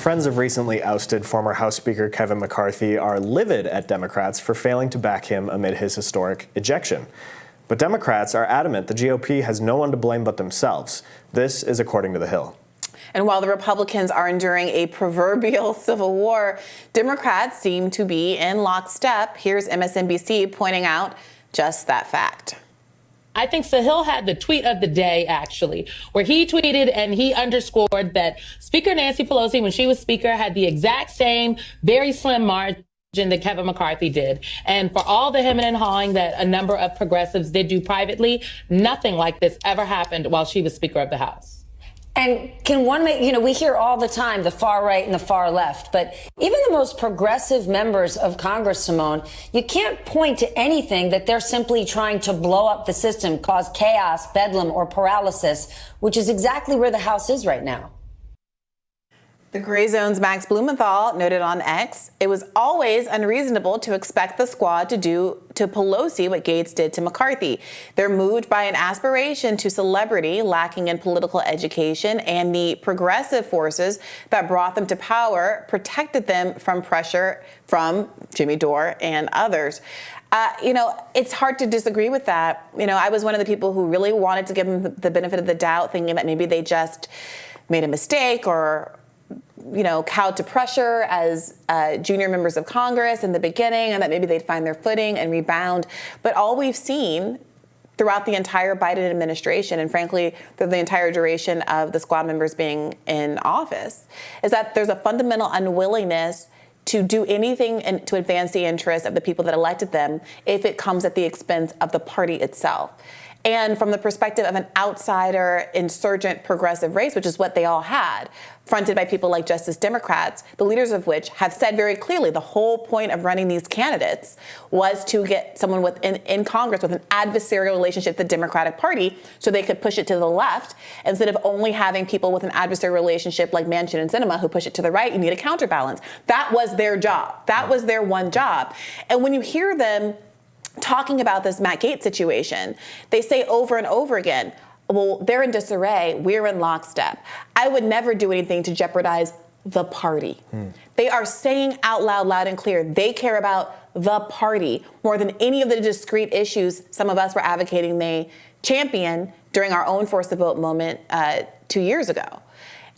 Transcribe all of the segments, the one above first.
Friends of recently ousted former House Speaker Kevin McCarthy are livid at Democrats for failing to back him amid his historic ejection. But Democrats are adamant the GOP has no one to blame but themselves. This is according to The Hill. And while the Republicans are enduring a proverbial civil war, Democrats seem to be in lockstep. Here's MSNBC pointing out just that fact. I think Sahil had the tweet of the day, actually, where he tweeted and he underscored that Speaker Nancy Pelosi, when she was Speaker, had the exact same very slim margin that Kevin McCarthy did. And for all the hemming and hawing that a number of progressives did do privately, nothing like this ever happened while she was Speaker of the House. And can one make, we hear all the time the far right and the far left, but even the most progressive members of Congress, Simone, you can't point to anything that they're simply trying to blow up the system, cause chaos, bedlam, or paralysis, which is exactly where the House is right now. The Gray Zone's Max Blumenthal noted on X, it was always unreasonable to expect the squad to do to Pelosi what Gates did to McCarthy. They're moved by an aspiration to celebrity lacking in political education, and the progressive forces that brought them to power protected them from pressure from Jimmy Dore and others. It's hard to disagree with that. I was one of the people who really wanted to give them the benefit of the doubt, thinking that maybe they just made a mistake or cowed to pressure as junior members of Congress in the beginning, and that maybe they'd find their footing and rebound. But all we've seen throughout the entire Biden administration, and frankly, through the entire duration of the squad members being in office, is that there's a fundamental unwillingness to do anything to advance the interests of the people that elected them if it comes at the expense of the party itself. And from the perspective of an outsider, insurgent, progressive race, which is what they all had, fronted by people like Justice Democrats, the leaders of which have said very clearly the whole point of running these candidates was to get someone in Congress with an adversarial relationship with the Democratic Party so they could push it to the left instead of only having people with an adversarial relationship like Manchin and Sinema who push it to the right. You need a counterbalance. That was their job. That was their one job. And when you hear them talking about this Matt Gaetz situation, they say over and over again, well, they're in disarray, we're in lockstep. I would never do anything to jeopardize the party. They are saying out loud, loud and clear, they care about the party more than any of the discrete issues some of us were advocating they champion during our own force the vote moment 2 years ago.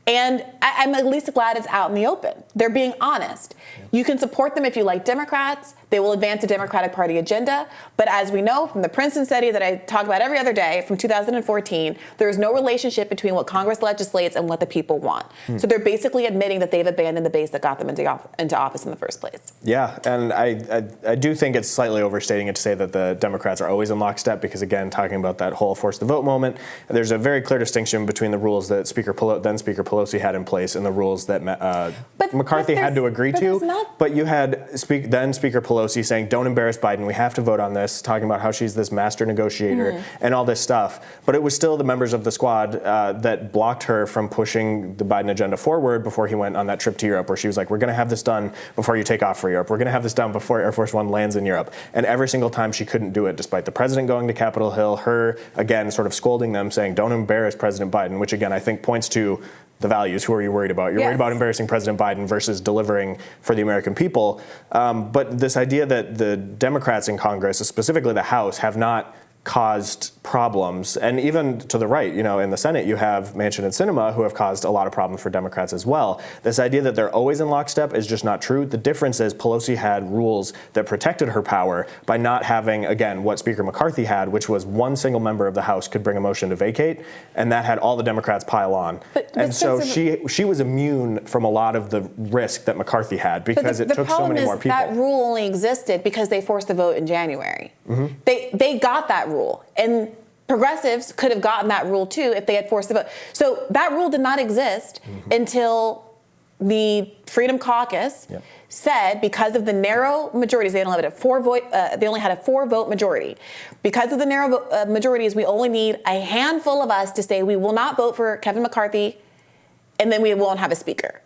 And I'm at least glad it's out in the open. They're being honest. You can support them if you like Democrats. They will advance a Democratic Party agenda. But as we know from the Princeton study that I talk about every other day from 2014, there is no relationship between what Congress legislates and what the people want. So they're basically admitting that they've abandoned the base that got them into office in the first place. Yeah, and I do think it's slightly overstating it to say that the Democrats are always in lockstep because, again, talking about that whole force the vote moment, there's a very clear distinction between the rules that then Speaker Pelosi had in place and the rules that McCarthy had to agree to. But you had then Speaker Pelosi saying, don't embarrass Biden, we have to vote on this, talking about how she's this master negotiator and all this stuff. But it was still the members of the squad that blocked her from pushing the Biden agenda forward before he went on that trip to Europe, where she was like, we're going to have this done before you take off for Europe. We're going to have this done before Air Force One lands in Europe. And every single time she couldn't do it, despite the president going to Capitol Hill, her, again, sort of scolding them, saying, don't embarrass President Biden, which, again, I think points to the values. Who are you worried about? You're worried about embarrassing President Biden versus delivering for the American people. But this idea that the Democrats in Congress, specifically the House, have not caused problems. And even to the right, in the Senate, you have Manchin and Sinema who have caused a lot of problems for Democrats as well. This idea that they're always in lockstep is just not true. The difference is Pelosi had rules that protected her power by not having, again, what Speaker McCarthy had, which was one single member of the House could bring a motion to vacate, and that had all the Democrats pile on. And so she was immune from a lot of the risk that McCarthy had because it took so many more people. That rule only existed because they forced the vote in January. They got that rule. And progressives could have gotten that rule too if they had forced the vote. So that rule did not exist until the Freedom Caucus said, because of the narrow majorities, they only had a 4-vote majority. Because of the narrow majorities, we only need a handful of us to say we will not vote for Kevin McCarthy, and then we won't have a speaker.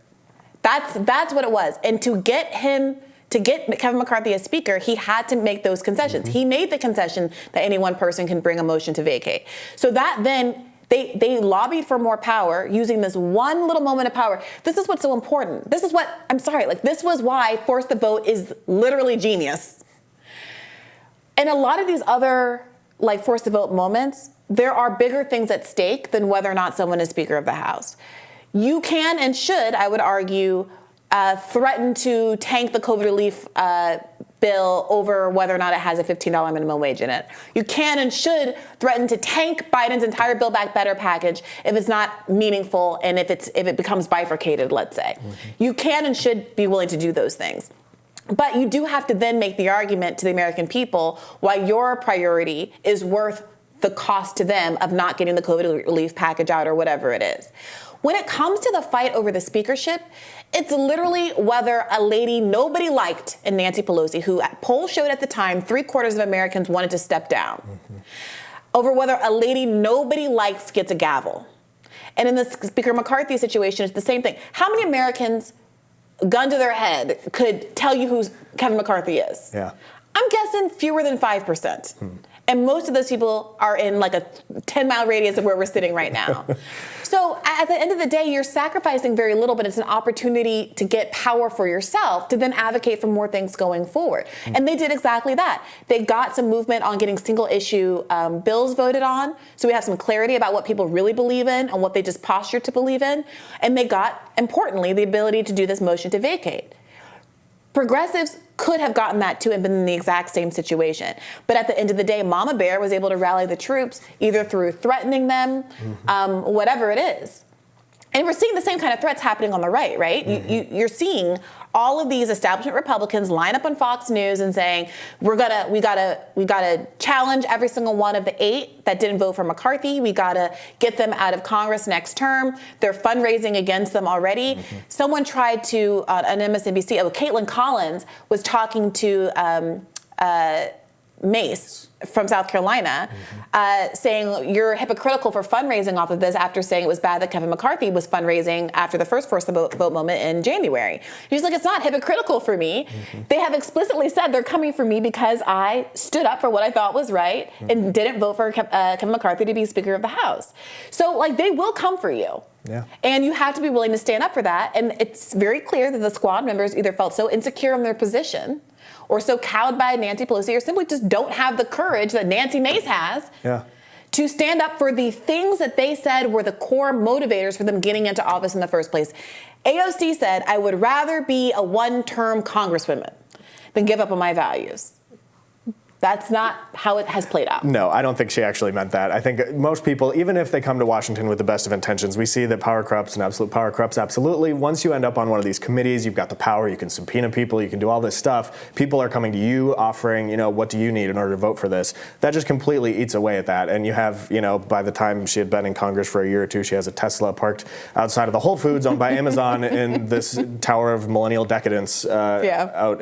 That's what it was. And to get Kevin McCarthy as speaker, he had to make those concessions. He made the concession that any one person can bring a motion to vacate. So that then They lobbied for more power using this one little moment of power. This is what's so important. This is what, I'm sorry, like this was why force the vote is literally genius. And a lot of these other like force the vote moments, there are bigger things at stake than whether or not someone is Speaker of the House. You can and should, I would argue, threaten to tank the COVID relief bill over whether or not it has a $15 minimum wage in it. You can and should threaten to tank Biden's entire Build Back Better package if it's not meaningful and if it becomes bifurcated, let's say. Mm-hmm. You can and should be willing to do those things. But you do have to then make the argument to the American people why your priority is worth the cost to them of not getting the COVID relief package out or whatever it is. When it comes to the fight over the speakership, it's literally whether a lady nobody liked in Nancy Pelosi, who polls showed at the time 3/4 of Americans wanted to step down, over whether a lady nobody likes gets a gavel. And in the Speaker McCarthy situation, it's the same thing. How many Americans, gun to their head, could tell you who Kevin McCarthy is? Yeah. I'm guessing fewer than 5%. And most of those people are in like a 10-mile radius of where we're sitting right now. So at the end of the day, you're sacrificing very little, but it's an opportunity to get power for yourself to then advocate for more things going forward. And they did exactly that. They got some movement on getting single issue bills voted on. So we have some clarity about what people really believe in and what they just postured to believe in. And they got, importantly, the ability to do this motion to vacate. Progressives could have gotten that too and been in the exact same situation. But at the end of the day, Mama Bear was able to rally the troops either through threatening them, whatever it is. And we're seeing the same kind of threats happening on the right? You're seeing all of these establishment Republicans line up on Fox News and saying, we gotta challenge every single one of the 8 that didn't vote for McCarthy. We gotta get them out of Congress next term. They're fundraising against them already. Someone tried to, on MSNBC, Caitlin Collins was talking to Mace from South Carolina, saying you're hypocritical for fundraising off of this after saying it was bad that Kevin McCarthy was fundraising after the first force the vote moment in January. He's like, it's not hypocritical for me. They have explicitly said they're coming for me because I stood up for what I thought was right and didn't vote for Kevin McCarthy to be Speaker of the House. So like they will come for you. Yeah. And you have to be willing to stand up for that. And it's very clear that the squad members either felt so insecure in their position or so cowed by Nancy Pelosi, or simply just don't have the courage that Nancy Mace has to stand up for the things that they said were the core motivators for them getting into office in the first place. AOC said, I would rather be a one-term congresswoman than give up on my values. That's not how it has played out. No, I don't think she actually meant that. I think most people, even if they come to Washington with the best of intentions, we see that power corrupts and absolute power corrupts absolutely. Once you end up on one of these committees, you've got the power, you can subpoena people, you can do all this stuff. People are coming to you offering, what do you need in order to vote for this? That just completely eats away at that. And you have, by the time she had been in Congress for a year or two, she has a Tesla parked outside of the Whole Foods owned by Amazon in this tower of millennial decadence out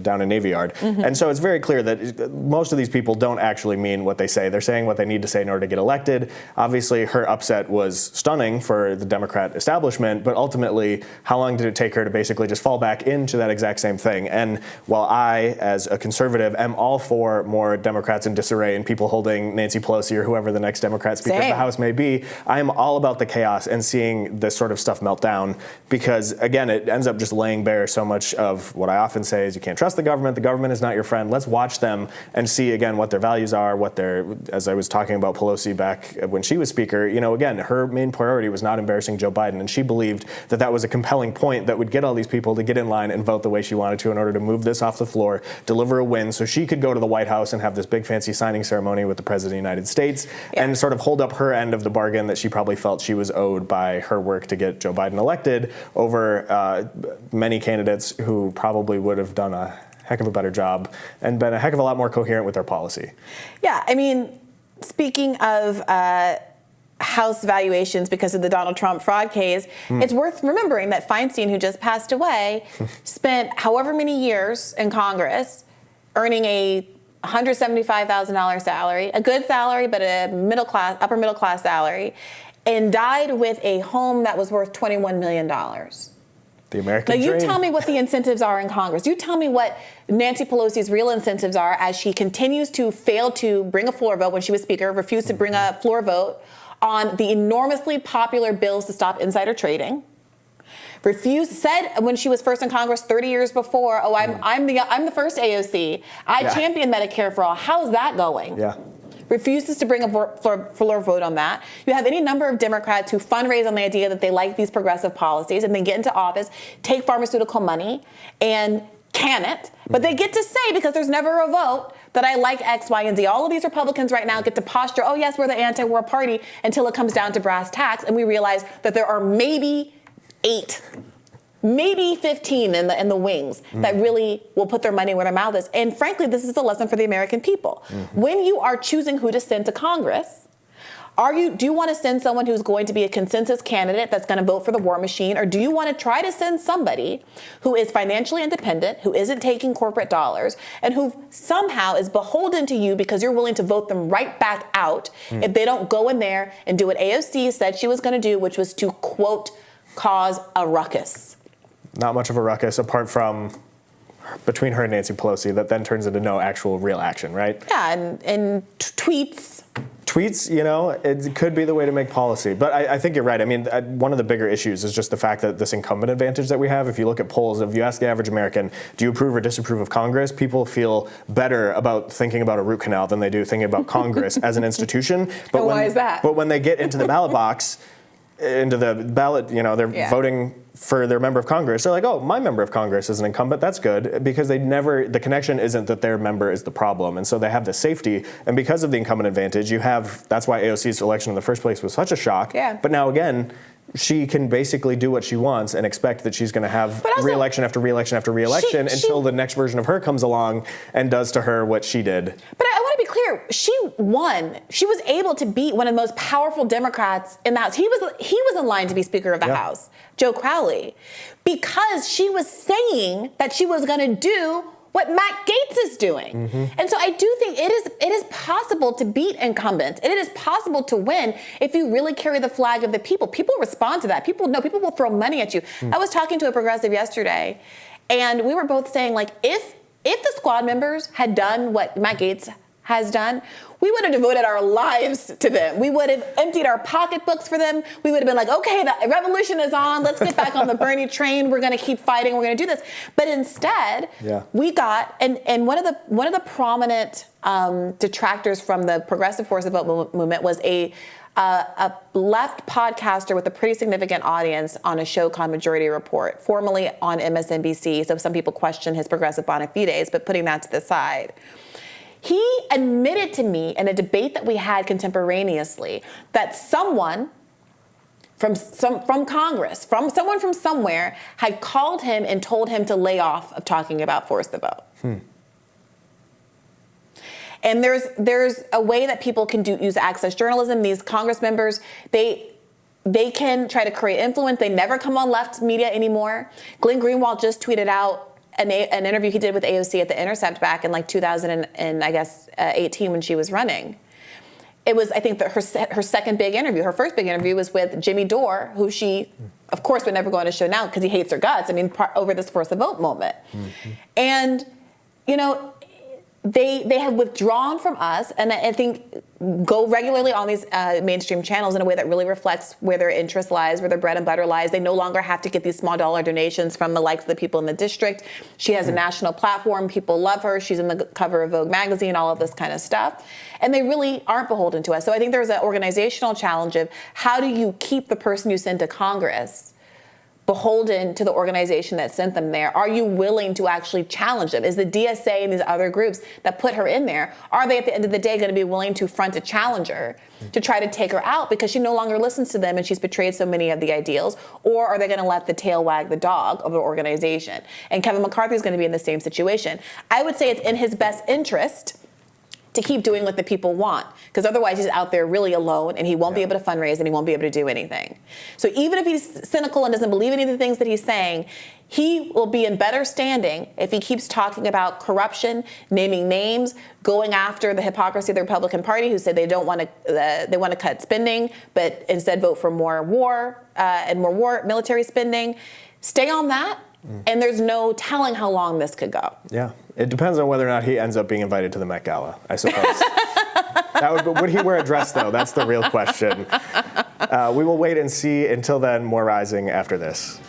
down in Navy Yard. And so it's very clear that most of these people don't actually mean what they say. They're saying what they need to say in order to get elected. Obviously, her upset was stunning for the Democrat establishment, but ultimately, how long did it take her to basically just fall back into that exact same thing? And while I, as a conservative, am all for more Democrats in disarray and people holding Nancy Pelosi or whoever the next Democrat Speaker of the House may be, I am all about the chaos and seeing this sort of stuff melt down because, again, it ends up just laying bare so much of what I often say is you can't trust the government. The government is not your friend. Let's watch them and see, again, what their values are, as I was talking about Pelosi back when she was Speaker, again, her main priority was not embarrassing Joe Biden, and she believed that that was a compelling point that would get all these people to get in line and vote the way she wanted to in order to move this off the floor, deliver a win, so she could go to the White House and have this big fancy signing ceremony with the President of the United States and sort of hold up her end of the bargain that she probably felt she was owed by her work to get Joe Biden elected over many candidates who probably would have done a heck of a better job and been a heck of a lot more coherent with their policy. Yeah, I mean, speaking of House valuations because of the Donald Trump fraud case, it's worth remembering that Feinstein, who just passed away, spent however many years in Congress earning a $175,000 salary, a good salary, but a upper middle class salary, and died with a home that was worth $21 million. The American dream. Now, you dream. tell me what the incentives are in Congress. You tell me what Nancy Pelosi's real incentives are as she continues to fail to bring a floor vote when she was Speaker, refused to bring a floor vote on the enormously popular bills to stop insider trading. Said when she was first in Congress 30 years before, oh, I'm the first AOC. I championed Medicare for all. How's that going? Yeah. Refuses to bring a floor vote on that. You have any number of Democrats who fundraise on the idea that they like these progressive policies and then get into office, take pharmaceutical money, and can it. But they get to say, because there's never a vote, that I like X, Y, and Z. All of these Republicans right now get to posture, oh, yes, we're the anti-war party, until it comes down to brass tacks, and we realize that there are maybe 8, maybe 15 in the wings that really will put their money where their mouth is. And frankly, this is a lesson for the American people. When you are choosing who to send to Congress, do you want to send someone who's going to be a consensus candidate that's going to vote for the war machine? Or do you want to try to send somebody who is financially independent, who isn't taking corporate dollars, and who somehow is beholden to you because you're willing to vote them right back out if they don't go in there and do what AOC said she was going to do, which was to, quote, cause a ruckus? Not much of a ruckus apart from between her and Nancy Pelosi that then turns into no actual real action, right? Yeah, and tweets. Tweets, it could be the way to make policy. But I think you're right. I mean, one of the bigger issues is just the fact that this incumbent advantage that we have, if you look at polls, if you ask the average American, do you approve or disapprove of Congress? People feel better about thinking about a root canal than they do thinking about Congress as an institution. But why is that? But when they get into the ballot box, into the ballot, they're voting for their member of Congress. They're like, oh, my member of Congress is an incumbent. That's good, because the connection isn't that their member is the problem. And so they have the safety. And because of the incumbent advantage, that's why AOC's election in the first place was such a shock. Yeah. But now again, she can basically do what she wants and expect that she's going to have re-election after re-election after re-election until the next version of her comes along and does to her what she did. But I want to be clear. She won. She was able to beat one of the most powerful Democrats in the House. He was in line to be Speaker of the House, Joe Crowley, because she was saying that she was going to do what Matt Gaetz is doing. And so I do think it is possible to beat incumbents. It is possible to win if you really carry the flag of the people. People respond to that. People will throw money at you. I was talking to a progressive yesterday, and we were both saying, like, if the squad members had done what Matt Gaetz has done, we would have devoted our lives to them. We would have emptied our pocketbooks for them. We would have been like, okay, the revolution is on. Let's get back on the Bernie train. We're going to keep fighting. We're going to do this. But instead, we got, and one of the prominent detractors from the progressive force of vote movement was a left podcaster with a pretty significant audience on a show called Majority Report, formerly on MSNBC. So some people question his progressive bona fides, but putting that to the side. He admitted to me in a debate that we had contemporaneously that someone from Congress, someone from somewhere, had called him and told him to lay off of talking about force the vote. And there's a way that people can use access journalism. These Congress members, they can try to create influence. They never come on left media anymore. Glenn Greenwald just tweeted out an interview he did with AOC at The Intercept back in like 2018 when she was running. It was, I think, her second big interview. Her first big interview was with Jimmy Dore, who she, of course, would never go on a show now because he hates her guts. I mean, over this force the vote moment. And, they have withdrawn from us, and I think go regularly on these mainstream channels in a way that really reflects where their interest lies, where their bread and butter lies. They no longer have to get these small dollar donations from the likes of the people in the district. She has a national platform. People love her. She's in the cover of Vogue magazine, all of this kind of stuff. And they really aren't beholden to us. So I think there's an organizational challenge of how do you keep the person you send to Congress beholden to the organization that sent them there? Are you willing to actually challenge them? Is the DSA and these other groups that put her in there, are they at the end of the day going to be willing to front a challenger to try to take her out because she no longer listens to them and she's betrayed so many of the ideals? Or are they going to let the tail wag the dog of the organization? And Kevin McCarthy is going to be in the same situation. I would say it's in his best interest to keep doing what the people want, because otherwise he's out there really alone and he won't be able to fundraise and he won't be able to do anything. So even if he's cynical and doesn't believe any of the things that he's saying, he will be in better standing if he keeps talking about corruption, naming names, going after the hypocrisy of the Republican Party, who said they want to cut spending, but instead vote for more war and more military spending. Stay on that. And there's no telling how long this could go. Yeah. It depends on whether or not he ends up being invited to the Met Gala, I suppose. Would he wear a dress, though? That's the real question. We will wait and see. Until then, more Rising after this.